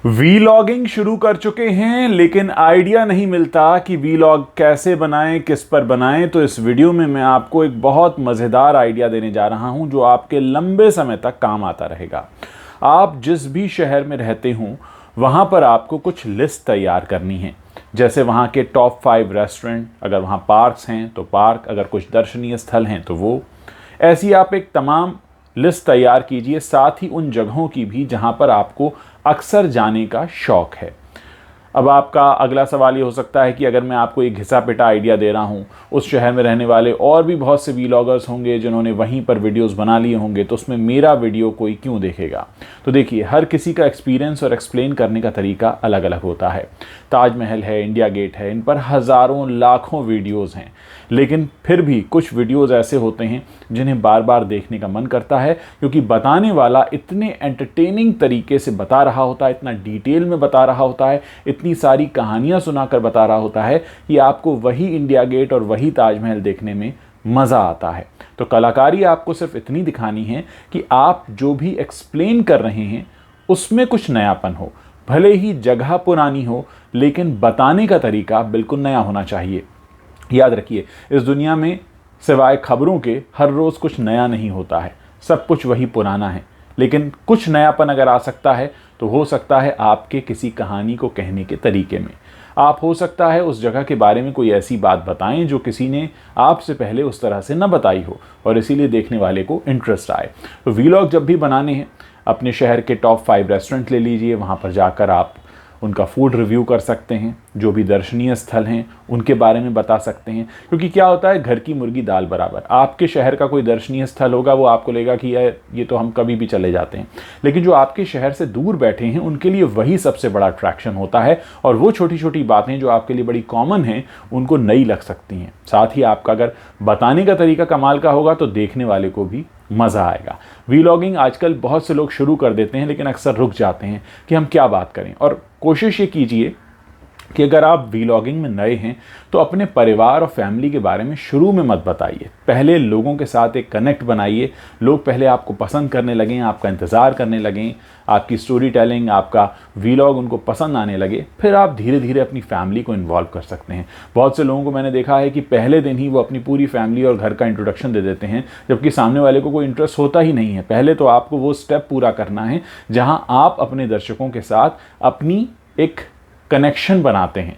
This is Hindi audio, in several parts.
वीलॉगिंग शुरू कर चुके हैं लेकिन आइडिया नहीं मिलता कि वीलॉग कैसे बनाएं, किस पर बनाएं। तो इस वीडियो में मैं आपको एक बहुत मज़ेदार आइडिया देने जा रहा हूं जो आपके लंबे समय तक काम आता रहेगा। आप जिस भी शहर में रहते हों वहां पर आपको कुछ लिस्ट तैयार करनी है, जैसे वहां के टॉप 5 रेस्टोरेंट, अगर वहां पार्क्स हैं तो पार्क, अगर कुछ दर्शनीय स्थल हैं तो वो। ऐसी आप एक तमाम लिस्ट तैयार कीजिए, साथ ही उन जगहों की भी जहां पर आपको अक्सर जाने का शौक है। अब आपका अगला सवाल ये हो सकता है कि अगर मैं आपको एक घिसा पिटा आइडिया दे रहा हूँ, उस शहर में रहने वाले और भी बहुत से वीलॉगर्स होंगे जिन्होंने वहीं पर वीडियोस बना लिए होंगे, तो उसमें मेरा वीडियो कोई क्यों देखेगा। तो देखिए, हर किसी का एक्सपीरियंस और एक्सप्लेन करने का तरीका अलग अलग होता है। ताजमहल है, इंडिया गेट है, इन पर हज़ारों लाखों वीडियोज़ हैं, लेकिन फिर भी कुछ वीडियोज़ ऐसे होते हैं जिन्हें बार बार देखने का मन करता है, क्योंकि बताने वाला इतने एंटरटेनिंग तरीके से बता रहा होता है, इतना डिटेल में बता रहा होता है, इतनी सारी कहानियां सुनाकर बता रहा होता है कि आपको वही इंडिया गेट और वही ताजमहल देखने में मज़ा आता है। तो कलाकारी आपको सिर्फ इतनी दिखानी है कि आप जो भी एक्सप्लेन कर रहे हैं उसमें कुछ नयापन हो। भले ही जगह पुरानी हो, लेकिन बताने का तरीका बिल्कुल नया होना चाहिए। याद रखिए, इस दुनिया में सिवाय खबरों के हर रोज़ कुछ नया नहीं होता है, सब कुछ वही पुराना है। लेकिन कुछ नयापन अगर आ सकता है तो हो सकता है आपके किसी कहानी को कहने के तरीके में। आप हो सकता है उस जगह के बारे में कोई ऐसी बात बताएं जो किसी ने आपसे पहले उस तरह से न बताई हो और इसीलिए देखने वाले को इंटरेस्ट आए। तो वीलॉग जब भी बनाने हैं, अपने शहर के टॉप 5 रेस्टोरेंट ले लीजिए, वहाँ पर जाकर आप उनका फूड रिव्यू कर सकते हैं, जो भी दर्शनीय स्थल हैं उनके बारे में बता सकते हैं। क्योंकि क्या होता है, घर की मुर्गी दाल बराबर। आपके शहर का कोई दर्शनीय स्थल होगा, वो आपको लगेगा कि ये तो हम कभी भी चले जाते हैं, लेकिन जो आपके शहर से दूर बैठे हैं उनके लिए वही सबसे बड़ा अट्रैक्शन होता है। और वो छोटी छोटी बातें जो आपके लिए बड़ी कॉमन हैं उनको नई लग सकती हैं। साथ ही आपका अगर बताने का तरीका कमाल का होगा तो देखने वाले को भी मज़ा आएगा। वीलॉगिंग आजकल बहुत से लोग शुरू कर देते हैं लेकिन अक्सर रुक जाते हैं कि हम क्या बात करें। और कोशिश ये कीजिए कि अगर आप वीलॉगिंग में नए हैं तो अपने परिवार और फैमिली के बारे में शुरू में मत बताइए। पहले लोगों के साथ एक कनेक्ट बनाइए, लोग पहले आपको पसंद करने लगें, आपका इंतज़ार करने लगें, आपकी स्टोरी टेलिंग, आपका वीलॉग उनको पसंद आने लगे, फिर आप धीरे धीरे अपनी फैमिली को इन्वॉल्व कर सकते हैं। बहुत से लोगों को मैंने देखा है कि पहले दिन ही वो अपनी पूरी फैमिली और घर का इंट्रोडक्शन दे देते हैं, जबकि सामने वाले को कोई इंटरेस्ट होता ही नहीं है। पहले तो आपको वो स्टेप पूरा करना है जहाँ आप अपने दर्शकों के साथ अपनी एक कनेक्शन बनाते हैं,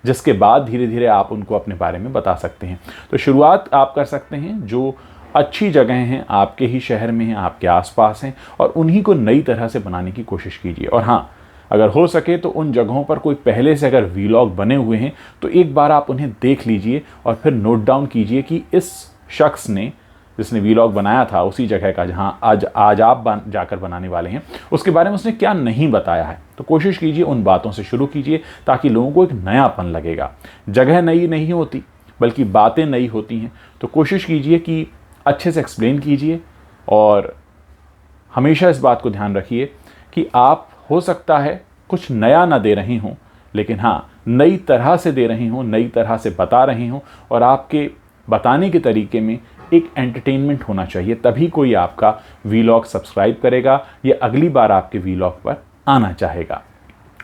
जिसके बाद धीरे धीरे आप उनको अपने बारे में बता सकते हैं। तो शुरुआत आप कर सकते हैं जो अच्छी जगह हैं, आपके ही शहर में हैं, आपके आसपास हैं, और उन्हीं को नई तरह से बनाने की कोशिश कीजिए। और हाँ, अगर हो सके तो उन जगहों पर कोई पहले से अगर वीलॉग बने हुए हैं तो एक बार आप उन्हें देख लीजिए और फिर नोट डाउन कीजिए कि इस शख्स ने, जिसने वीलॉग बनाया था उसी जगह का जहां आज आप जाकर बनाने वाले हैं, उसके बारे में उसने क्या नहीं बताया है। तो कोशिश कीजिए उन बातों से शुरू कीजिए ताकि लोगों को एक नयापन लगेगा। जगह नई नहीं होती बल्कि बातें नई होती हैं। तो कोशिश कीजिए कि अच्छे से एक्सप्लेन कीजिए, और हमेशा इस बात को ध्यान रखिए कि आप हो सकता है कुछ नया ना दे रहे हों, लेकिन हाँ, नई तरह से दे रहे हों, नई तरह से बता रहे हों, और आपके बताने के तरीके में एक एंटरटेनमेंट होना चाहिए। तभी कोई आपका वीलॉग सब्सक्राइब करेगा या अगली बार आपके वीलॉग पर आना चाहेगा।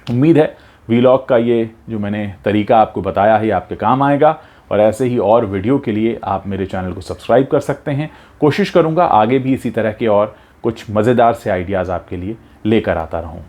उम्मीद है वीलॉग का ये जो मैंने तरीका आपको बताया है आपके काम आएगा, और ऐसे ही और वीडियो के लिए आप मेरे चैनल को सब्सक्राइब कर सकते हैं। कोशिश करूँगा आगे भी इसी तरह के और कुछ मज़ेदार से आइडियाज़ आपके लिए लेकर आता रहूँ।